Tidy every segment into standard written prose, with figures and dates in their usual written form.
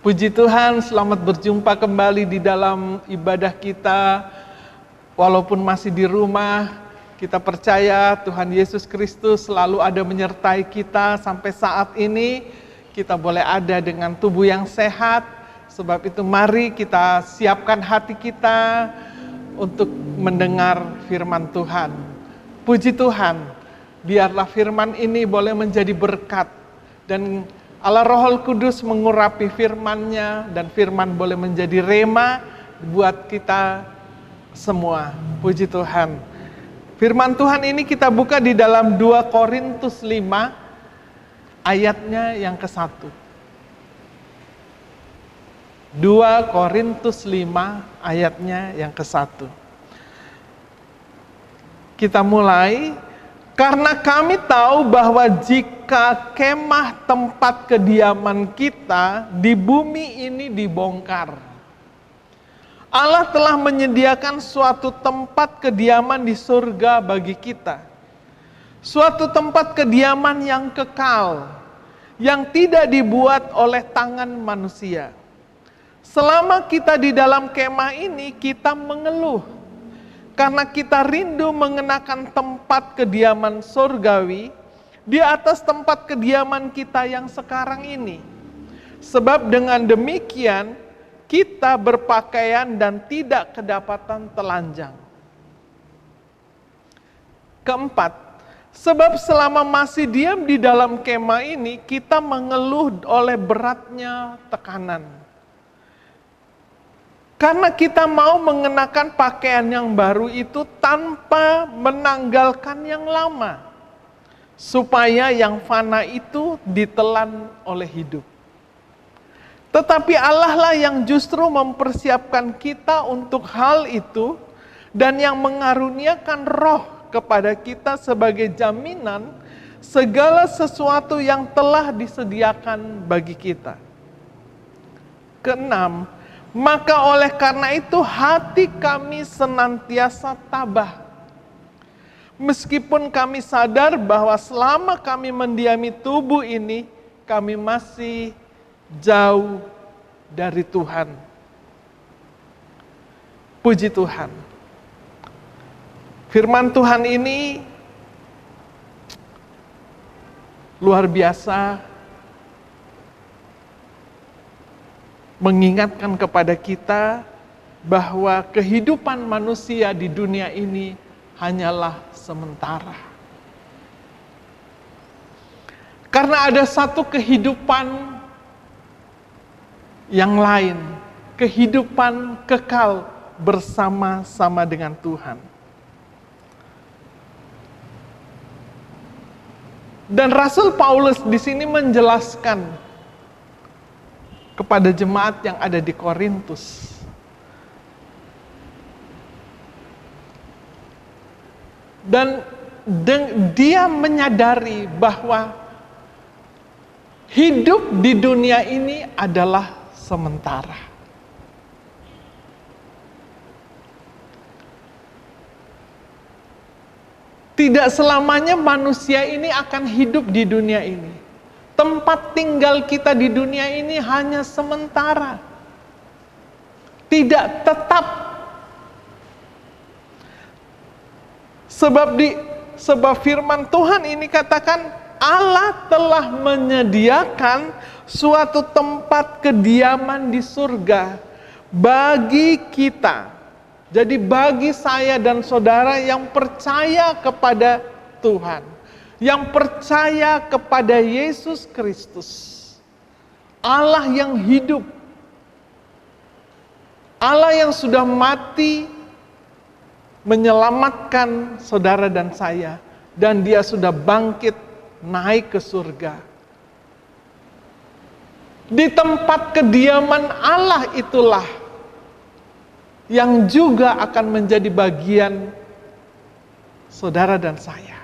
Puji Tuhan, selamat berjumpa kembali di dalam ibadah kita. Walaupun masih di rumah, kita percaya Tuhan Yesus Kristus selalu ada menyertai kita sampai saat ini. Kita boleh ada dengan tubuh yang sehat. Sebab itu mari kita siapkan hati kita untuk mendengar firman Tuhan. Puji Tuhan, biarlah firman ini boleh menjadi berkat. Dan Allah Roh Kudus mengurapi firman-Nya dan firman boleh menjadi rema buat kita semua. Puji Tuhan. Firman Tuhan ini kita buka di dalam 2 Korintus 5 ayatnya yang ke-1. 2 Korintus 5 ayatnya yang ke-1. Kita mulai. Karena kami tahu bahwa jika kemah tempat kediaman kita di bumi ini dibongkar, Allah telah menyediakan suatu tempat kediaman di surga bagi kita. Suatu tempat kediaman yang kekal, yang tidak dibuat oleh tangan manusia. Selama kita di dalam kemah ini, kita mengeluh. Karena kita rindu mengenakan tempat kediaman surgawi di atas tempat kediaman kita yang sekarang ini. Sebab dengan demikian kita berpakaian dan tidak kedapatan telanjang. Keempat, sebab selama masih diam di dalam kemah ini kita mengeluh oleh beratnya tekanan. Karena kita mau mengenakan pakaian yang baru itu tanpa menanggalkan yang lama. Supaya yang fana itu ditelan oleh hidup. Tetapi Allah lah yang justru mempersiapkan kita untuk hal itu. Dan yang mengaruniakan roh kepada kita sebagai jaminan segala sesuatu yang telah disediakan bagi kita. Keenam, maka oleh karena itu hati kami senantiasa tabah. Meskipun kami sadar bahwa selama kami mendiami tubuh ini, kami masih jauh dari Tuhan. Puji Tuhan. Firman Tuhan ini luar biasa. Mengingatkan kepada kita bahwa kehidupan manusia di dunia ini hanyalah sementara. Karena ada satu kehidupan yang lain, kehidupan kekal bersama-sama dengan Tuhan. Dan Rasul Paulus di sini menjelaskan kepada jemaat yang ada di Korintus. Dan dia menyadari bahwa hidup di dunia ini adalah sementara. Tidak selamanya manusia ini akan hidup di dunia ini. Tempat tinggal kita di dunia ini hanya sementara. Tidak tetap. Sebab firman Tuhan ini katakan Allah telah menyediakan suatu tempat kediaman di surga bagi kita. Jadi bagi saya dan saudara yang percaya kepada Tuhan. Yang percaya kepada Yesus Kristus, Allah yang hidup, Allah yang sudah mati menyelamatkan saudara dan saya, dan Dia sudah bangkit naik ke surga. Di tempat kediaman Allah itulah yang juga akan menjadi bagian saudara dan saya.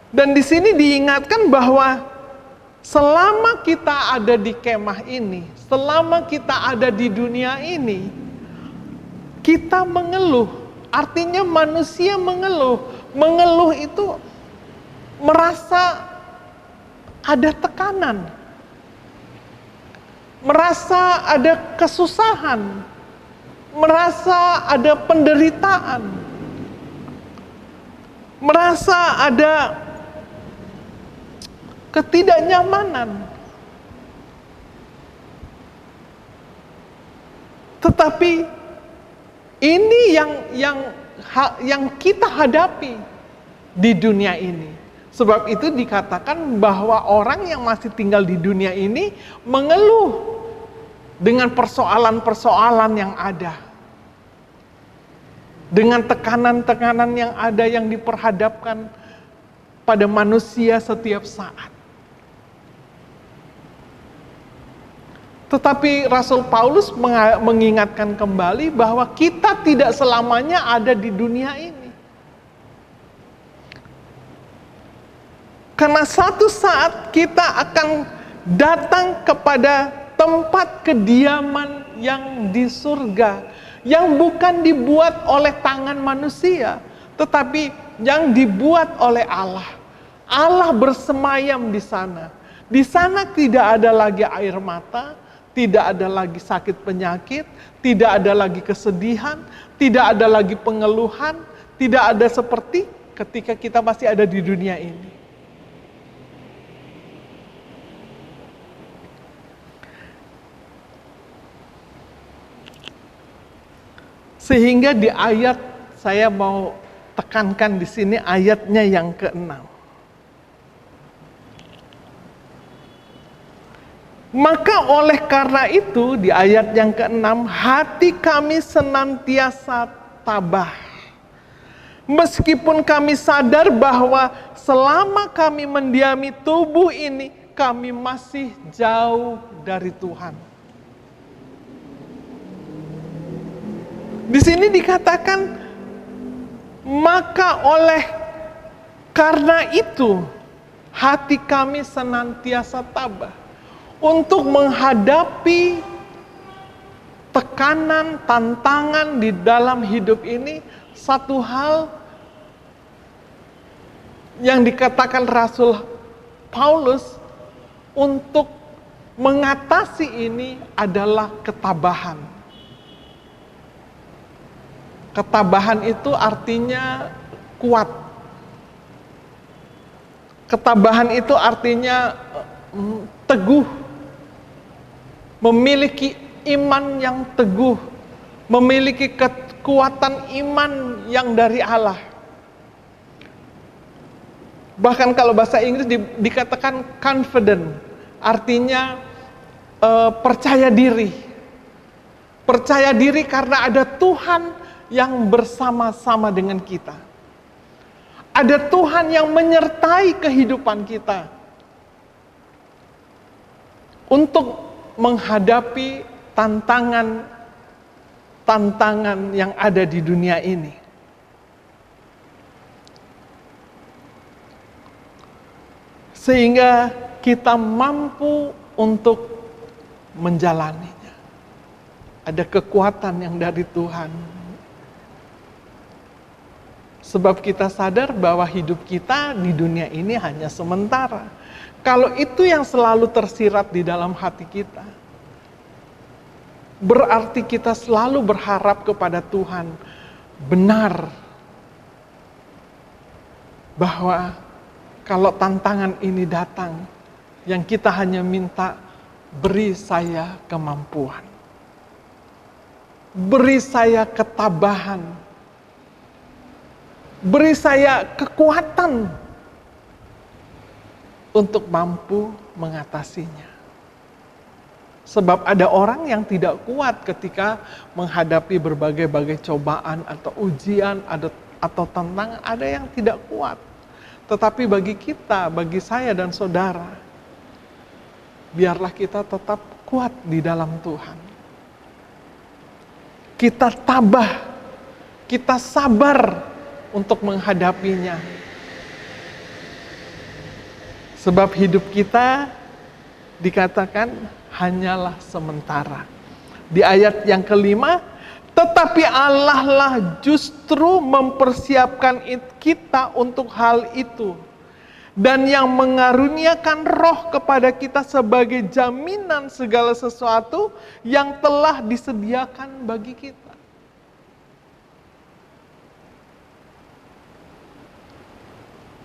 Dan di sini diingatkan bahwa selama kita ada di kemah ini, selama kita ada di dunia ini, kita mengeluh. Artinya manusia mengeluh. Mengeluh itu merasa ada tekanan, merasa ada kesusahan, merasa ada penderitaan, merasa ada ketidaknyamanan. Tetapi ini yang kita hadapi di dunia ini. Sebab itu dikatakan bahwa orang yang masih tinggal di dunia ini mengeluh dengan persoalan-persoalan yang ada. Dengan tekanan-tekanan yang ada yang diperhadapkan pada manusia setiap saat. Tetapi Rasul Paulus mengingatkan kembali bahwa kita tidak selamanya ada di dunia ini. Karena satu saat kita akan datang kepada tempat kediaman yang di surga, yang bukan dibuat oleh tangan manusia, tetapi yang dibuat oleh Allah. Allah bersemayam di sana. Di sana tidak ada lagi air mata, tidak ada lagi sakit penyakit, tidak ada lagi kesedihan, tidak ada lagi pengeluhan, tidak ada seperti ketika kita masih ada di dunia ini. Sehingga di ayat, saya mau tekankan di sini ayatnya yang ke-6. Maka oleh karena itu di ayat yang ke-6, hati kami senantiasa tabah. Meskipun kami sadar bahwa selama kami mendiami tubuh ini, kami masih jauh dari Tuhan. Di sini dikatakan, maka oleh karena itu hati kami senantiasa tabah untuk menghadapi tekanan, tantangan di dalam hidup ini. Satu hal yang dikatakan Rasul Paulus untuk mengatasi ini adalah ketabahan. Ketabahan itu artinya kuat. Ketabahan itu artinya teguh. Memiliki iman yang teguh. Memiliki kekuatan iman yang dari Allah. Bahkan kalau bahasa Inggris dikatakan confident. Artinya percaya diri. Percaya diri karena ada Tuhan yang bersama-sama dengan kita. Ada Tuhan yang menyertai kehidupan kita untuk menghadapi tantangan yang ada di dunia ini. Sehingga kita mampu untuk menjalaninya. Ada kekuatan yang dari Tuhan. Sebab kita sadar bahwa hidup kita di dunia ini hanya sementara. Kalau itu yang selalu tersirat di dalam hati kita, berarti kita selalu berharap kepada Tuhan. Benar bahwa kalau tantangan ini datang, yang kita hanya minta, beri saya kemampuan. Beri saya ketabahan. Beri saya kekuatan untuk mampu mengatasinya. Sebab ada orang yang tidak kuat ketika menghadapi berbagai-bagai cobaan atau ujian atau tantangan, ada yang tidak kuat. Tetapi bagi kita, bagi saya dan saudara, biarlah kita tetap kuat di dalam Tuhan. Kita tabah, kita sabar untuk menghadapinya. Sebab hidup kita dikatakan hanyalah sementara. Di ayat yang ke-5, tetapi Allah lah justru mempersiapkan kita untuk hal itu. dan yang mengaruniakan roh kepada kita sebagai jaminan segala sesuatu yang telah disediakan bagi kita.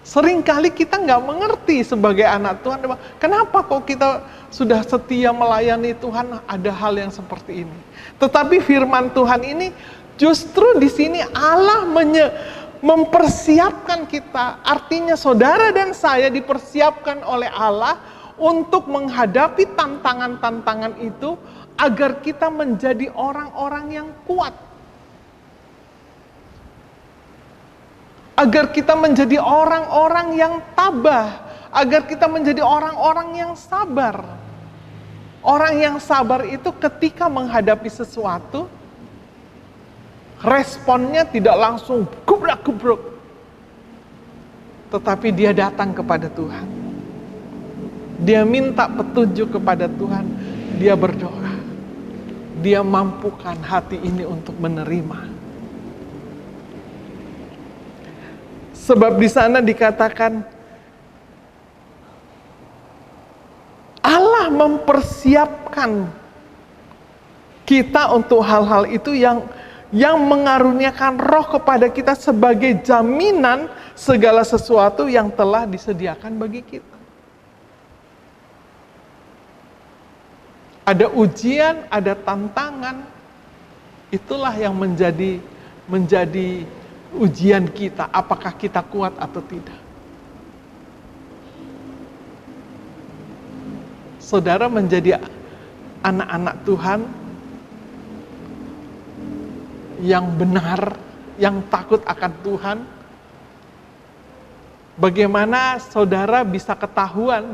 Seringkali kita nggak mengerti sebagai anak Tuhan, kenapa kok kita sudah setia melayani Tuhan ada hal yang seperti ini. Tetapi firman Tuhan ini justru di sini Allah mempersiapkan kita. Artinya saudara dan saya dipersiapkan oleh Allah untuk menghadapi tantangan-tantangan itu agar kita menjadi orang-orang yang kuat. Agar kita menjadi orang-orang yang tabah, agar kita menjadi orang-orang yang sabar. Orang yang sabar itu ketika menghadapi sesuatu, responnya tidak langsung gebrak-gebruk, tetapi dia datang kepada Tuhan. Dia minta petunjuk kepada Tuhan, dia berdoa. Dia mampukan hati ini untuk menerima. Sebab di sana dikatakan Allah mempersiapkan kita untuk hal-hal itu yang mengaruniakan roh kepada kita sebagai jaminan segala sesuatu yang telah disediakan bagi kita. Ada ujian, ada tantangan, itulah yang menjadi ujian kita, apakah kita kuat atau tidak. Saudara menjadi anak-anak Tuhan yang benar, yang takut akan Tuhan. Bagaimana saudara bisa ketahuan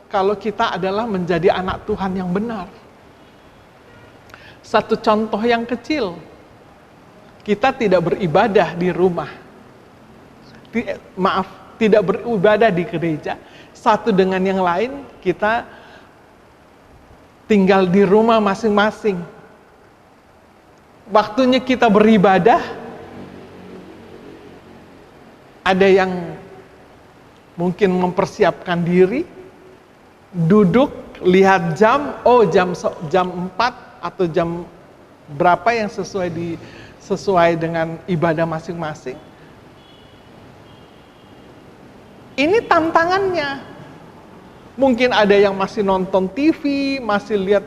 kalau kita adalah menjadi anak Tuhan yang benar? Satu contoh yang kecil, kita tidak beribadah di rumah. Tidak beribadah di gereja. Satu dengan yang lain, kita tinggal di rumah masing-masing. Waktunya kita beribadah, ada yang mungkin mempersiapkan diri, duduk, lihat jam, jam 4 atau jam berapa yang sesuai dengan ibadah masing-masing. Ini tantangannya. Mungkin ada yang masih nonton TV, masih lihat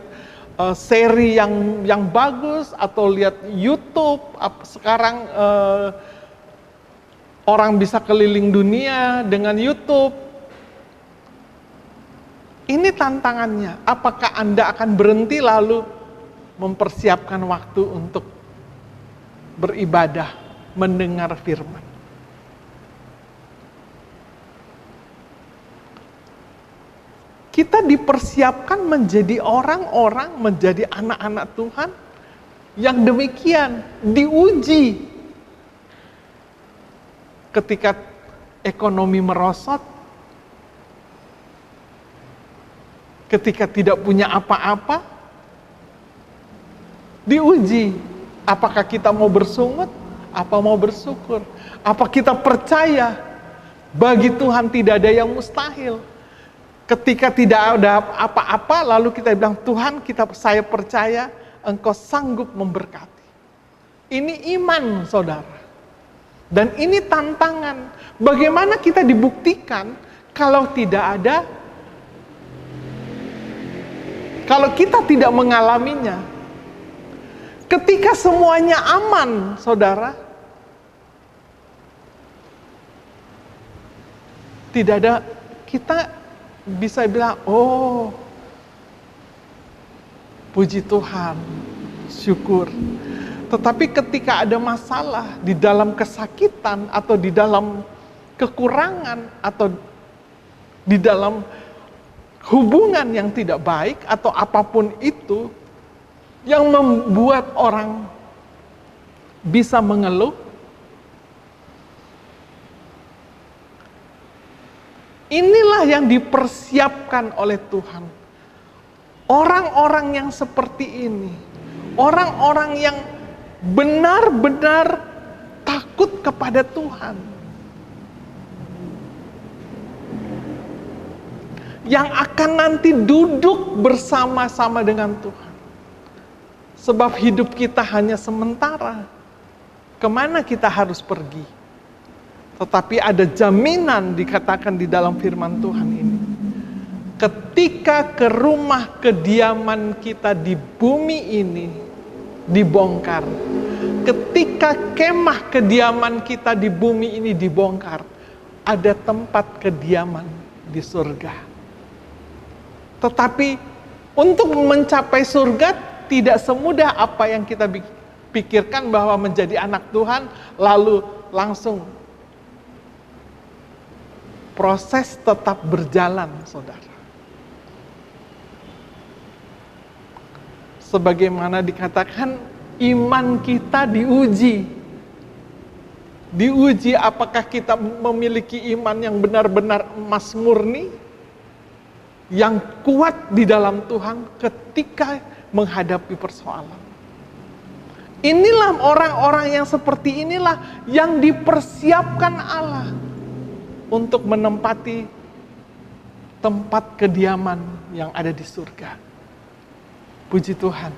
seri yang bagus, atau lihat YouTube. Sekarang orang bisa keliling dunia dengan YouTube. Ini tantangannya. Apakah Anda akan berhenti lalu mempersiapkan waktu untuk beribadah, mendengar firman? Kita dipersiapkan menjadi orang-orang, menjadi anak-anak Tuhan yang demikian diuji. Ketika ekonomi merosot, ketika tidak punya apa-apa, diuji. Apakah kita mau bersungut? Apa mau bersyukur? Apa kita percaya bagi Tuhan tidak ada yang mustahil? Ketika tidak ada apa-apa, lalu kita bilang, Tuhan, saya percaya Engkau sanggup memberkati. Ini iman, saudara. Dan ini tantangan. Bagaimana kita dibuktikan kalau kita tidak mengalaminya? Ketika semuanya aman, saudara, tidak ada, kita bisa bilang, oh, puji Tuhan, syukur. Tetapi ketika ada masalah di dalam kesakitan, atau di dalam kekurangan, atau di dalam hubungan yang tidak baik, atau apapun itu, yang membuat orang bisa mengeluh, inilah yang dipersiapkan oleh Tuhan. Orang-orang yang seperti ini, orang-orang yang benar-benar takut kepada Tuhan. yang akan nanti duduk bersama-sama dengan Tuhan. Sebab hidup kita hanya sementara. Kemana kita harus pergi? Tetapi ada jaminan dikatakan di dalam firman Tuhan ini. Ketika ke rumah kediaman kita di bumi ini dibongkar, ketika kemah kediaman kita di bumi ini dibongkar, ada tempat kediaman di surga. Tetapi untuk mencapai surga tidak semudah apa yang kita pikirkan, bahwa menjadi anak Tuhan lalu langsung. Proses tetap berjalan, saudara. Sebagaimana dikatakan, iman kita diuji. Diuji apakah kita memiliki iman yang benar-benar emas murni, yang kuat di dalam Tuhan ketika menghadapi persoalan. Inilah orang-orang yang seperti inilah yang dipersiapkan Allah untuk menempati tempat kediaman yang ada di surga. Puji Tuhan.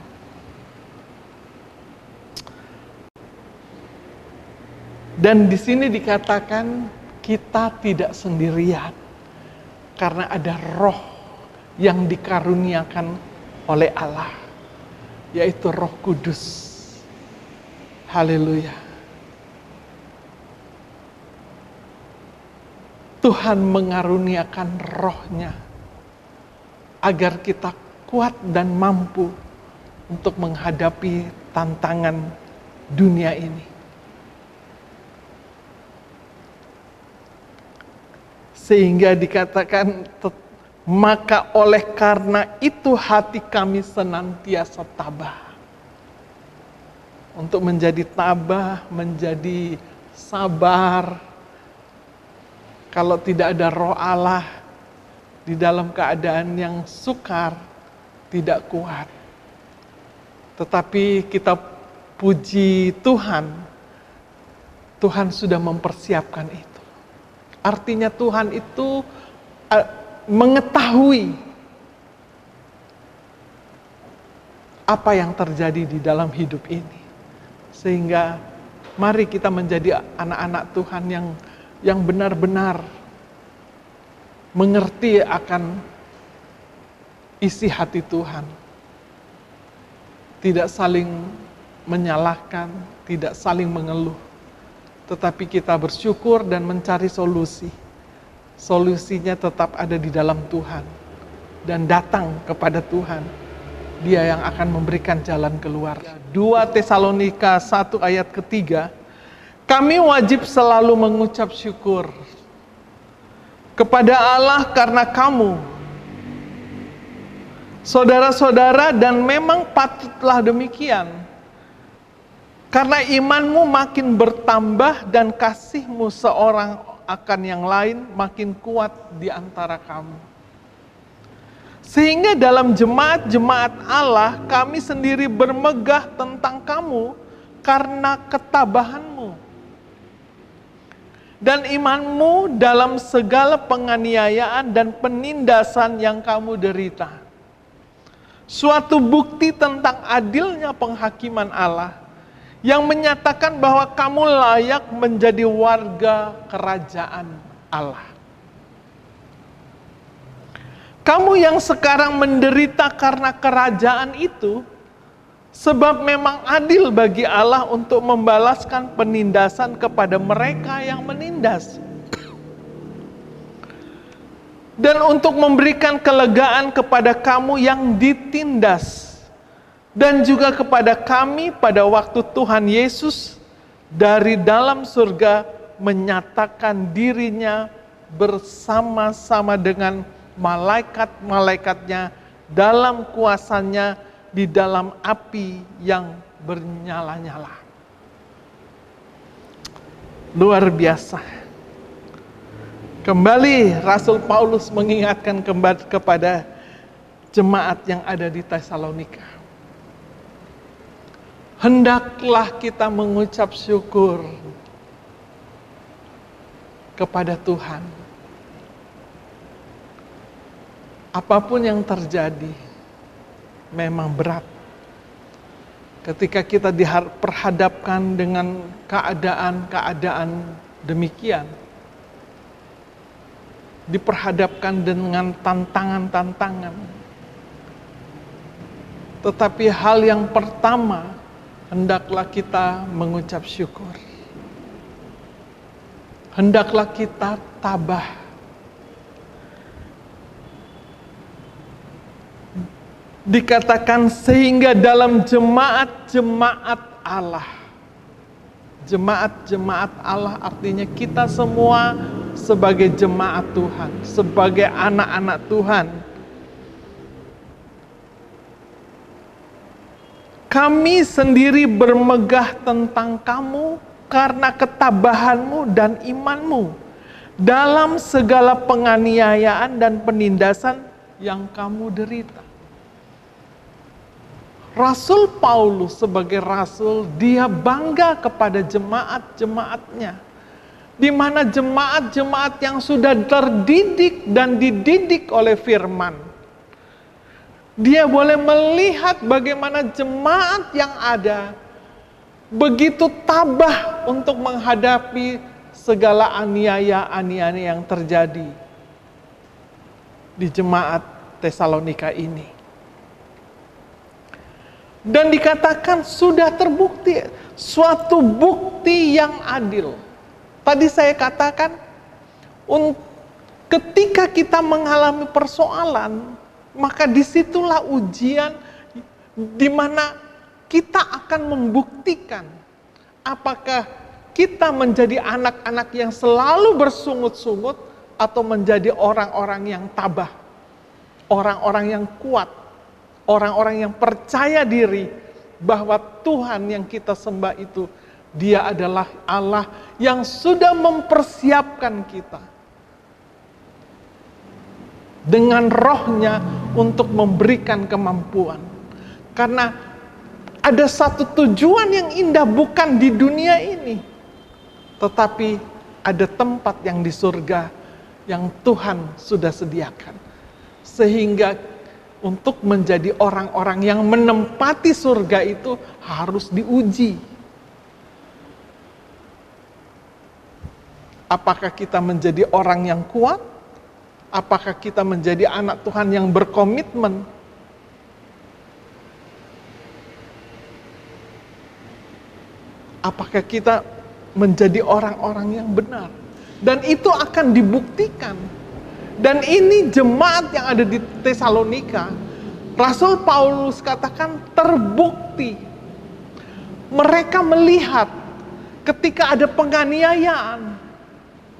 Dan di sini dikatakan kita tidak sendirian, karena ada roh yang dikaruniakan oleh Allah, yaitu Roh Kudus. Haleluya. Tuhan mengaruniakan rohnya agar kita kuat dan mampu untuk menghadapi tantangan dunia ini. Sehingga dikatakan, maka oleh karena itu hati kami senantiasa tabah. Untuk menjadi tabah, menjadi sabar. Kalau tidak ada roh Allah di dalam keadaan yang sukar, tidak kuat. Tetapi kita puji Tuhan, Tuhan sudah mempersiapkan itu. Artinya Tuhan itu mengetahui apa yang terjadi di dalam hidup ini. Sehingga mari kita menjadi anak-anak Tuhan yang benar-benar mengerti akan isi hati Tuhan. Tidak saling menyalahkan, tidak saling mengeluh. Tetapi kita bersyukur dan mencari solusi. Solusinya tetap ada di dalam Tuhan. Dan datang kepada Tuhan. Dia yang akan memberikan jalan keluar. 2 Tesalonika 1 ayat ketiga. Kami wajib selalu mengucap syukur kepada Allah karena kamu, saudara-saudara, dan memang patutlah demikian. Karena imanmu makin bertambah dan kasihmu seorang akan yang lain makin kuat di antara kamu. Sehingga dalam jemaat-jemaat Allah kami sendiri bermegah tentang kamu karena ketabahanmu dan imanmu dalam segala penganiayaan dan penindasan yang kamu derita. Suatu bukti tentang adilnya penghakiman Allah yang menyatakan bahwa kamu layak menjadi warga kerajaan Allah. Kamu yang sekarang menderita karena kerajaan itu, sebab memang adil bagi Allah untuk membalaskan penindasan kepada mereka yang menindas. Dan untuk memberikan kelegaan kepada kamu yang ditindas. Dan juga kepada kami pada waktu Tuhan Yesus dari dalam surga menyatakan dirinya bersama-sama dengan malaikat-malaikatnya dalam kuasanya di dalam api yang bernyala-nyala. Luar biasa. Kembali Rasul Paulus mengingatkan kembali kepada jemaat yang ada di Tesalonika. Hendaklah kita mengucap syukur kepada Tuhan. apapun yang terjadi memang berat. Ketika kita diperhadapkan dengan keadaan-keadaan demikian, diperhadapkan dengan tantangan-tantangan. Tetapi hal yang pertama, hendaklah kita mengucap syukur. Hendaklah kita tabah. Dikatakan sehingga dalam jemaat-jemaat Allah. Jemaat-jemaat Allah artinya kita semua sebagai jemaat Tuhan, sebagai anak-anak Tuhan. Kami sendiri bermegah tentang kamu karena ketabahanmu dan imanmu dalam segala penganiayaan dan penindasan yang kamu derita. Rasul Paulus sebagai rasul, dia bangga kepada jemaat-jemaatnya. Di mana jemaat-jemaat yang sudah terdidik dan dididik oleh firman. Dia boleh melihat bagaimana jemaat yang ada begitu tabah untuk menghadapi segala aniaya-aniaya yang terjadi di jemaat Tesalonika ini. Dan dikatakan sudah terbukti, suatu bukti yang adil. Tadi saya katakan, ketika kita mengalami persoalan, maka disitulah ujian di mana kita akan membuktikan apakah kita menjadi anak-anak yang selalu bersungut-sungut atau menjadi orang-orang yang tabah, orang-orang yang kuat, orang-orang yang percaya diri bahwa Tuhan yang kita sembah itu, Dia adalah Allah yang sudah mempersiapkan kita dengan rohnya untuk memberikan kemampuan. Karena ada satu tujuan yang indah bukan di dunia ini, tetapi ada tempat yang di surga yang Tuhan sudah sediakan. Sehingga untuk menjadi orang-orang yang menempati surga itu harus diuji. Apakah kita menjadi orang yang kuat? Apakah kita menjadi anak Tuhan yang berkomitmen? Apakah kita menjadi orang-orang yang benar? Dan itu akan dibuktikan. Dan ini jemaat yang ada di Tesalonika, Rasul Paulus katakan terbukti. Mereka melihat ketika ada penganiayaan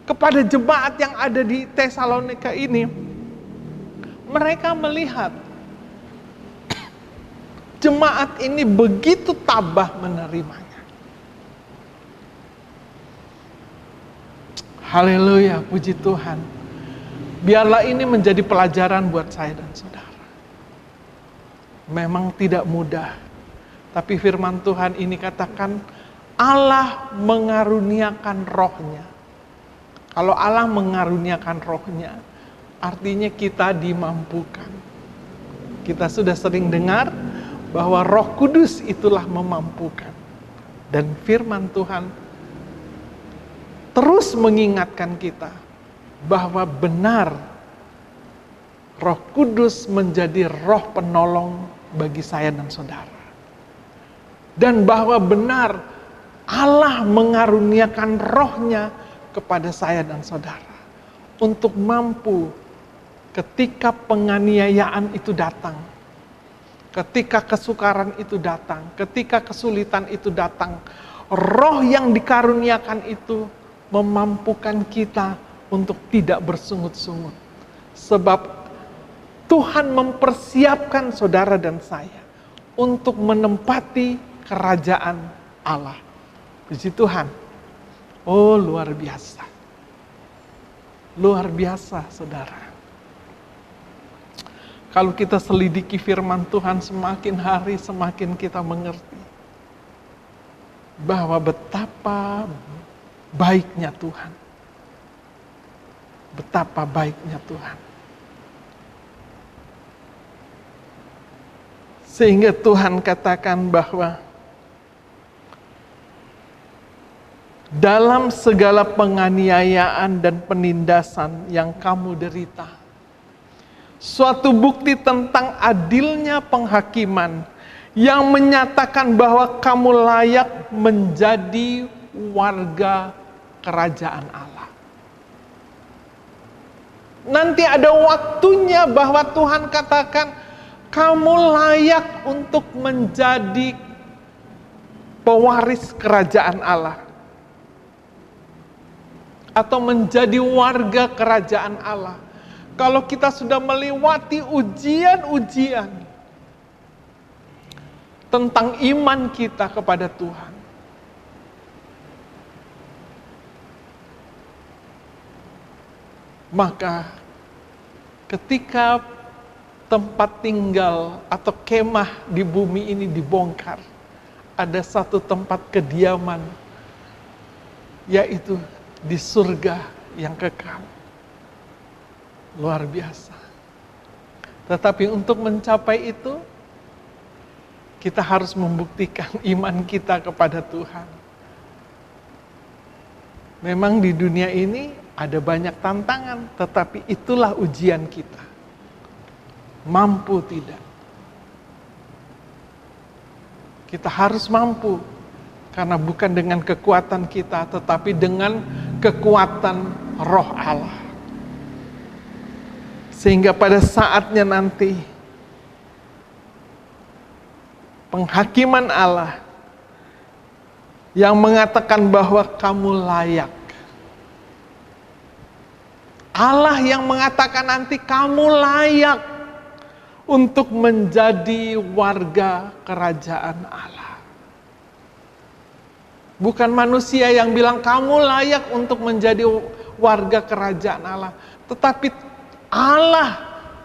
kepada jemaat yang ada di Tesalonika ini, mereka melihat jemaat ini begitu tabah menerimanya. Haleluya, puji Tuhan. Biarlah ini menjadi pelajaran buat saya dan saudara. Memang tidak mudah, tapi firman Tuhan ini katakan Allah mengaruniakan rohnya. Kalau Allah mengaruniakan rohnya, artinya kita dimampukan. Kita sudah sering dengar bahwa Roh Kudus itulah memampukan. Dan firman Tuhan terus mengingatkan kita bahwa benar Roh Kudus menjadi roh penolong bagi saya dan saudara. Dan bahwa benar Allah mengaruniakan rohnya kepada saya dan saudara. Untuk mampu ketika penganiayaan itu datang. Ketika kesukaran itu datang. Ketika kesulitan itu datang. Roh yang dikaruniakan itu memampukan kita untuk tidak bersungut-sungut. Sebab Tuhan mempersiapkan saudara dan saya untuk menempati kerajaan Allah. Puji Tuhan. Oh, luar biasa. Luar biasa, saudara. Kalau kita selidiki firman Tuhan, semakin hari semakin kita mengerti bahwa betapa baiknya Tuhan. Betapa baiknya Tuhan. Sehingga Tuhan katakan bahwa dalam segala penganiayaan dan penindasan yang kamu derita, suatu bukti tentang adilnya penghakiman yang menyatakan bahwa kamu layak menjadi warga kerajaan Allah. Nanti ada waktunya bahwa Tuhan katakan kamu layak untuk menjadi pewaris kerajaan Allah. Atau menjadi warga kerajaan Allah. Kalau kita sudah melewati ujian-ujian tentang iman kita kepada Tuhan. Maka ketika tempat tinggal atau kemah di bumi ini dibongkar, ada satu tempat kediaman, yaitu di surga yang kekal. Luar biasa. Tetapi untuk mencapai itu, kita harus membuktikan iman kita kepada Tuhan. Memang di dunia ini ada banyak tantangan, tetapi itulah ujian kita. Mampu tidak? Kita harus mampu, karena bukan dengan kekuatan kita, tetapi dengan kekuatan Roh Allah. Sehingga pada saatnya nanti, penghakiman Allah yang mengatakan bahwa kamu layak. Allah yang mengatakan nanti kamu layak untuk menjadi warga kerajaan Allah. Bukan manusia yang bilang kamu layak untuk menjadi warga kerajaan Allah. Tetapi Allah,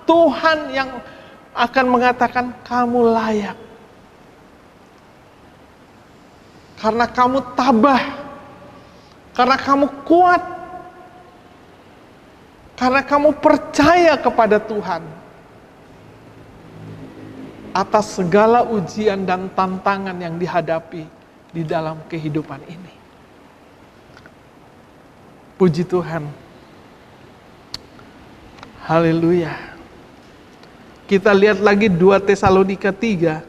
Tuhan yang akan mengatakan kamu layak. Karena kamu tabah. Karena kamu kuat. Karena kamu percaya kepada Tuhan. Atas segala ujian dan tantangan yang dihadapi di dalam kehidupan ini. Puji Tuhan. Haleluya. Kita lihat lagi 2 Tesalonika 3.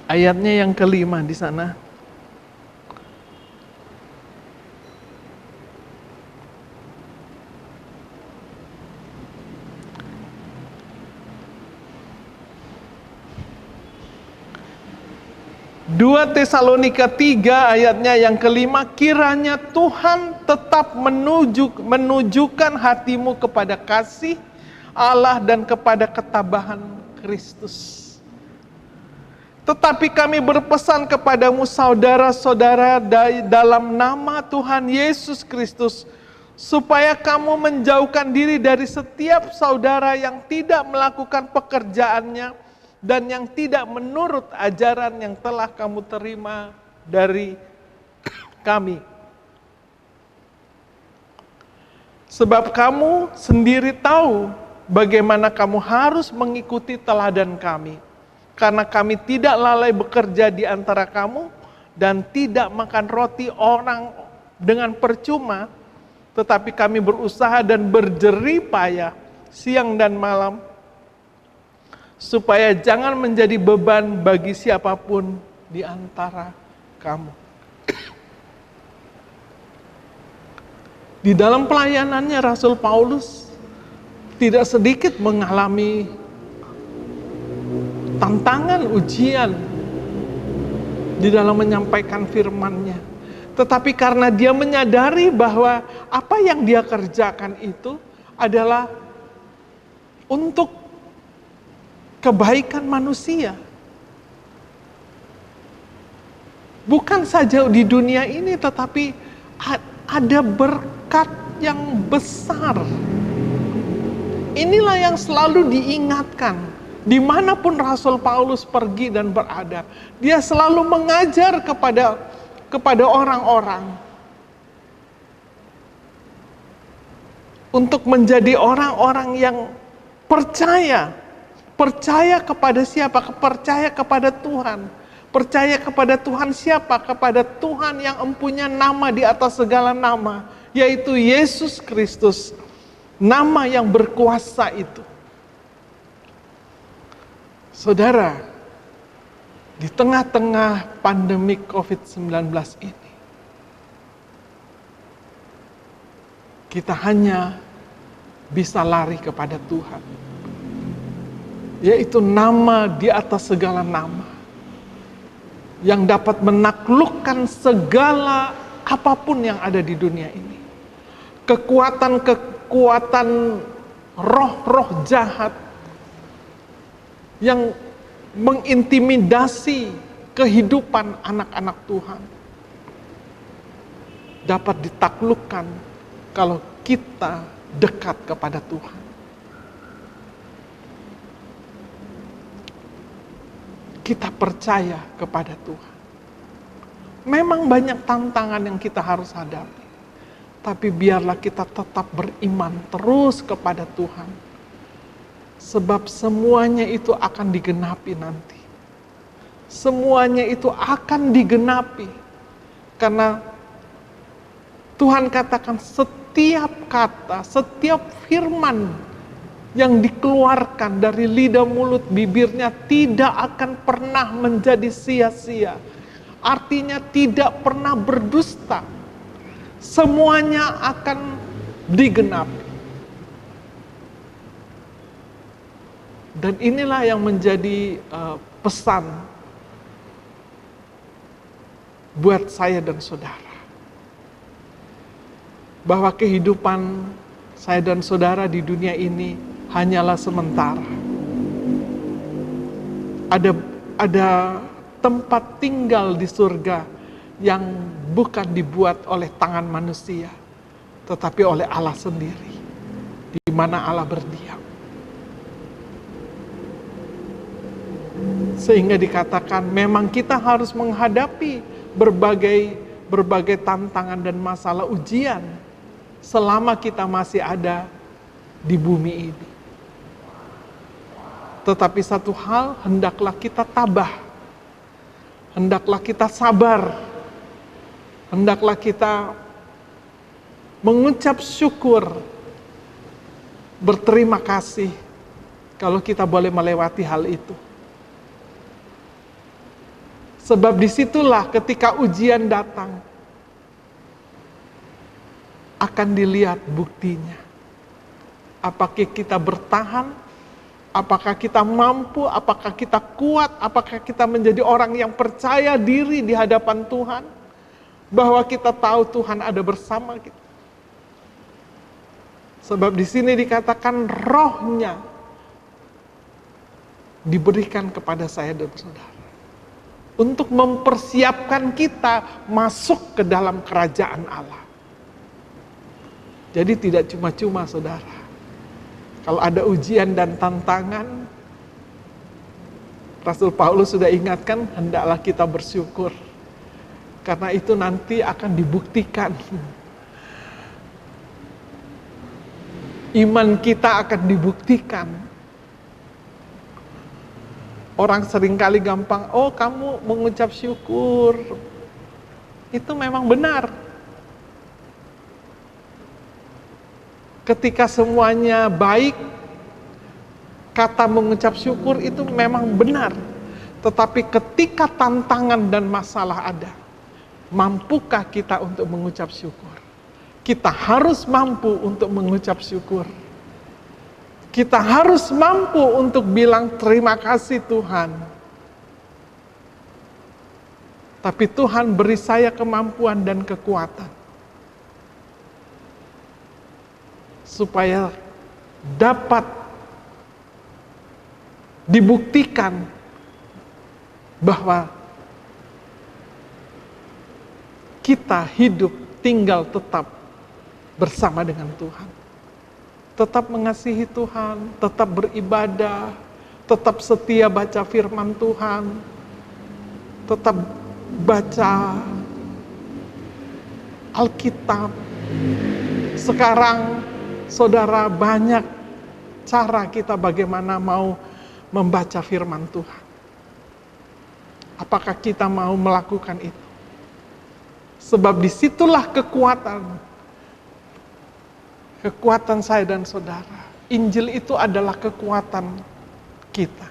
Ayatnya yang kelima di sana. Dua Tesalonika 3 ayatnya yang kelima, kiranya Tuhan tetap menunjukkan hatimu kepada kasih Allah dan kepada ketabahan Kristus. Tetapi kami berpesan kepadamu saudara-saudara dalam nama Tuhan Yesus Kristus, supaya kamu menjauhkan diri dari setiap saudara yang tidak melakukan pekerjaannya dan yang tidak menurut ajaran yang telah kamu terima dari kami. Sebab kamu sendiri tahu bagaimana kamu harus mengikuti teladan kami. Karena kami tidak lalai bekerja di antara kamu dan tidak makan roti orang dengan percuma, tetapi kami berusaha dan berjerih payah siang dan malam, supaya jangan menjadi beban bagi siapapun di antara kamu. Di dalam pelayanannya Rasul Paulus tidak sedikit mengalami tantangan, ujian di dalam menyampaikan firman-Nya. Tetapi karena dia menyadari bahwa apa yang dia kerjakan itu adalah untuk kebaikan manusia. Bukan saja di dunia ini, tetapi ada berkat yang besar. Inilah yang selalu diingatkan. Dimanapun Rasul Paulus pergi dan berada, dia selalu mengajar kepada orang-orang untuk menjadi orang-orang yang Percaya. Percaya kepada siapa? Percaya kepada Tuhan. Percaya kepada Tuhan siapa? Kepada Tuhan yang empunya nama di atas segala nama, yaitu Yesus Kristus. Nama yang berkuasa itu. Saudara, di tengah-tengah pandemi COVID-19 ini, kita hanya bisa lari kepada Tuhan. Yaitu nama di atas segala nama. Yang dapat menaklukkan segala apapun yang ada di dunia ini. Kekuatan-kekuatan roh-roh jahat yang mengintimidasi kehidupan anak-anak Tuhan dapat ditaklukkan kalau kita dekat kepada Tuhan. Kita percaya kepada Tuhan. Memang banyak tantangan yang kita harus hadapi. Tapi biarlah kita tetap beriman terus kepada Tuhan. Sebab semuanya itu akan digenapi nanti. Semuanya itu akan digenapi. Karena Tuhan katakan setiap kata, setiap firman yang dikeluarkan dari lidah mulut bibirnya tidak akan pernah menjadi sia-sia. Artinya tidak pernah berdusta. Semuanya akan digenapi. Dan inilah yang menjadi pesan buat saya dan saudara. Bahwa kehidupan saya dan saudara di dunia ini hanyalah sementara. Ada tempat tinggal di surga yang bukan dibuat oleh tangan manusia, tetapi oleh Allah sendiri, di mana Allah berdiam. Sehingga dikatakan memang kita harus menghadapi berbagai tantangan dan masalah ujian selama kita masih ada di bumi ini. Tetapi satu hal, hendaklah kita tabah. Hendaklah kita sabar. Hendaklah kita mengucap syukur. Berterima kasih kalau kita boleh melewati hal itu. Sebab disitulah ketika ujian datang, akan dilihat buktinya. Apakah kita bertahan? Apakah kita mampu? Apakah kita kuat? Apakah kita menjadi orang yang percaya diri di hadapan Tuhan? Bahwa kita tahu Tuhan ada bersama kita. Sebab di sini dikatakan rohnya diberikan kepada saya dan saudara. Untuk mempersiapkan kita masuk ke dalam kerajaan Allah. Jadi tidak cuma-cuma saudara. Kalau ada ujian dan tantangan, Rasul Paulus sudah ingatkan, hendaklah kita bersyukur. Karena itu nanti akan dibuktikan. Iman kita akan dibuktikan. Orang seringkali gampang, oh kamu mengucap syukur. Itu memang benar. Ketika semuanya baik, kata mengucap syukur itu memang benar. Tetapi ketika tantangan dan masalah ada, mampukah kita untuk mengucap syukur? Kita harus mampu untuk mengucap syukur. Kita harus mampu untuk bilang terima kasih Tuhan. Tapi Tuhan beri saya kemampuan dan kekuatan. Supaya dapat dibuktikan bahwa kita hidup tinggal tetap bersama dengan Tuhan. Tetap mengasihi Tuhan, tetap beribadah, tetap setia baca firman Tuhan, tetap baca Alkitab. Sekarang saudara banyak cara kita bagaimana mau membaca firman Tuhan. Apakah kita mau melakukan itu? Sebab disitulah kekuatan saya dan saudara. Injil itu adalah kekuatan kita.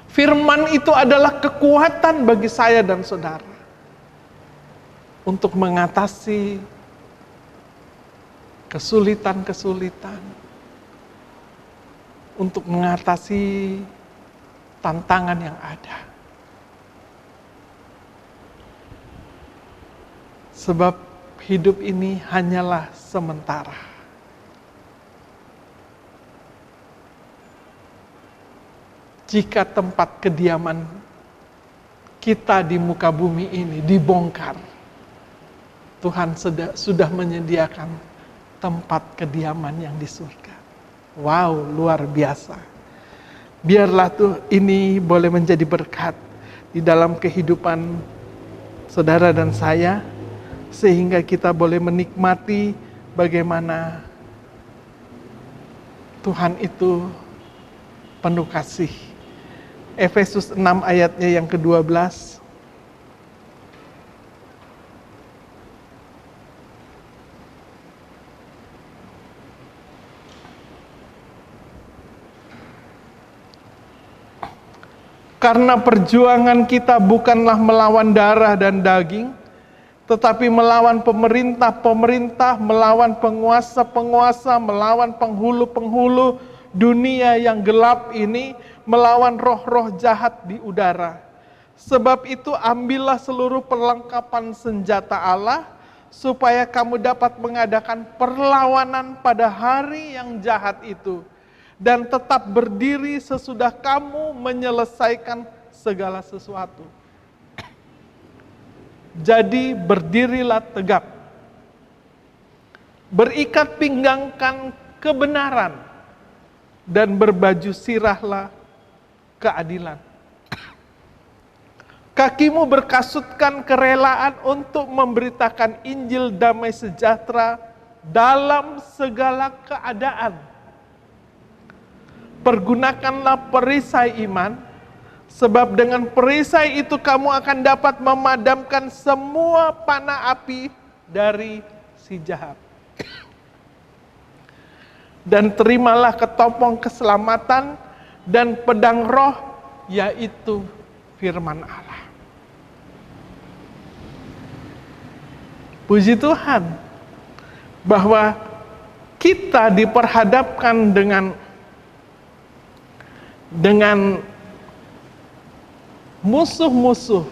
Firman itu adalah kekuatan bagi saya dan saudara untuk mengatasi kesulitan-kesulitan, untuk mengatasi tantangan yang ada. Sebab hidup ini hanyalah sementara. Jika tempat kediaman kita di muka bumi ini dibongkar, Tuhan sudah menyediakan tempat kediaman yang di surga. Wow, luar biasa. Biarlah ini boleh menjadi berkat di dalam kehidupan saudara dan saya, sehingga kita boleh menikmati bagaimana Tuhan itu penuh kasih. Efesus 6 ayatnya yang ke-12. Karena perjuangan kita bukanlah melawan darah dan daging, tetapi melawan pemerintah-pemerintah, melawan penguasa-penguasa, melawan penghulu-penghulu dunia yang gelap ini, melawan roh-roh jahat di udara. Sebab itu ambillah seluruh perlengkapan senjata Allah, supaya kamu dapat mengadakan perlawanan pada hari yang jahat itu, dan tetap berdiri sesudah kamu menyelesaikan segala sesuatu. Jadi berdirilah tegap, berikat pinggangkan kebenaran, dan berbaju sirahlah keadilan. Kakimu berkasutkan kerelaan untuk memberitakan Injil damai sejahtera dalam segala keadaan. Pergunakanlah perisai iman, sebab dengan perisai itu kamu akan dapat memadamkan semua panah api dari si jahat. Dan terimalah ketopong keselamatan dan pedang roh, yaitu firman Allah. Puji Tuhan, bahwa kita diperhadapkan dengan musuh-musuh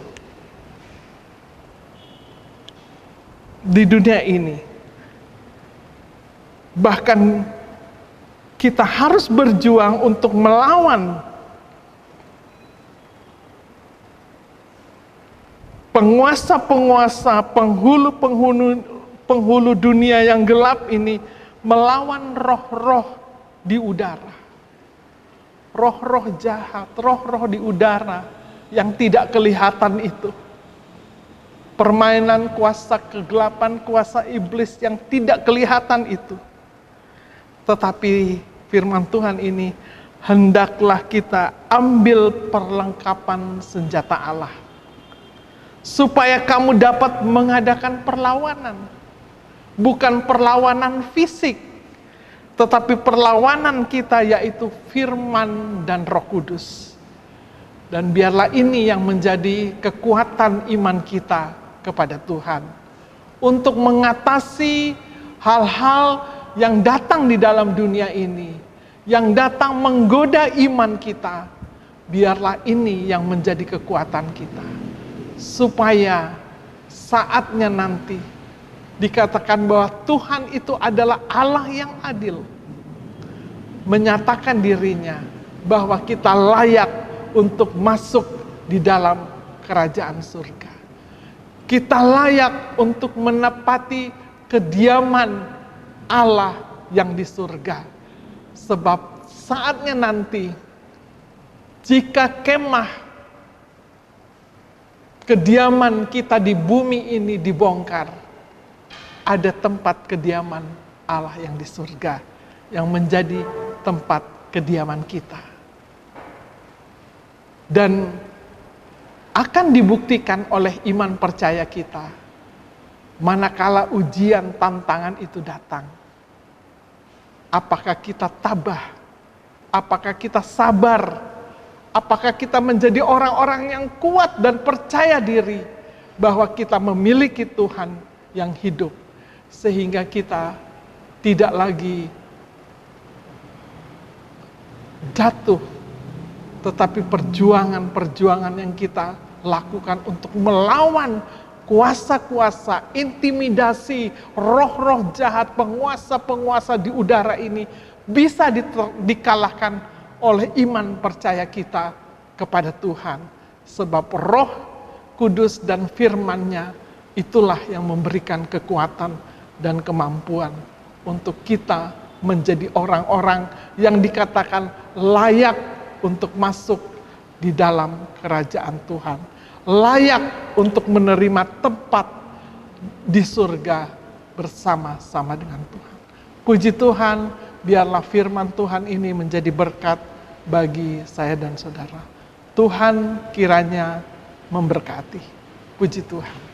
di dunia ini. Bahkan kita harus berjuang untuk melawan penguasa-penguasa, penghulu dunia yang gelap ini, melawan roh-roh di udara. Roh-roh jahat, roh-roh di udara yang tidak kelihatan itu. Permainan kuasa kegelapan, kuasa iblis yang tidak kelihatan itu. Tetapi firman Tuhan ini, hendaklah kita ambil perlengkapan senjata Allah, supaya kamu dapat mengadakan perlawanan. Bukan perlawanan fisik, tetapi perlawanan kita yaitu firman dan Roh Kudus. Dan biarlah ini yang menjadi kekuatan iman kita kepada Tuhan, untuk mengatasi hal-hal yang datang di dalam dunia ini, yang datang menggoda iman kita. Biarlah ini yang menjadi kekuatan kita, supaya saatnya nanti dikatakan bahwa Tuhan itu adalah Allah yang adil, menyatakan dirinya bahwa kita layak untuk masuk di dalam kerajaan surga. Kita layak untuk menepati kediaman Allah yang di surga. Sebab saatnya nanti, jika kemah kediaman kita di bumi ini dibongkar, ada tempat kediaman Allah yang di surga, yang menjadi tempat kediaman kita. Dan akan dibuktikan oleh iman percaya kita manakala ujian tantangan itu datang. Apakah kita tabah? Apakah kita sabar? Apakah kita menjadi orang-orang yang kuat dan percaya diri bahwa kita memiliki Tuhan yang hidup, sehingga kita tidak lagi jatuh, tetapi perjuangan-perjuangan yang kita lakukan untuk melawan kuasa-kuasa, intimidasi, roh-roh jahat, penguasa-penguasa di udara ini bisa dikalahkan oleh iman percaya kita kepada Tuhan. Sebab Roh Kudus dan firman-Nya itulah yang memberikan kekuatan dan kemampuan untuk kita menjadi orang-orang yang dikatakan layak untuk masuk di dalam kerajaan Tuhan. Layak untuk menerima tempat di surga bersama-sama dengan Tuhan. Puji Tuhan, biarlah firman Tuhan ini menjadi berkat bagi saya dan saudara. Tuhan kiranya memberkati. Puji Tuhan.